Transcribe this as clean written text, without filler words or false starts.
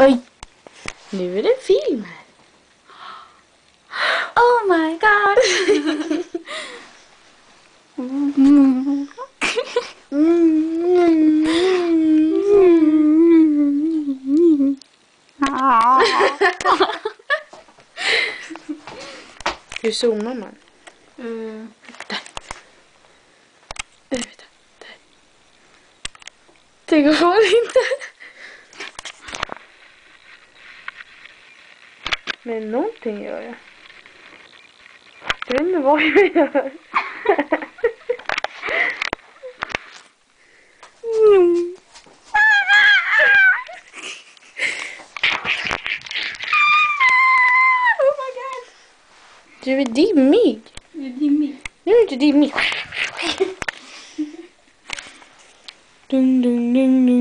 Oj! Nu är det film här. Oh my god! Hur zoomar man? Där. Där. Det går inte. Men någonting gör jag. Jag vet inte vad jag gör. Oh my god! Du är dimmig. Det är dimmig. Nu är du dimmig. Dun, dun, dun, dun.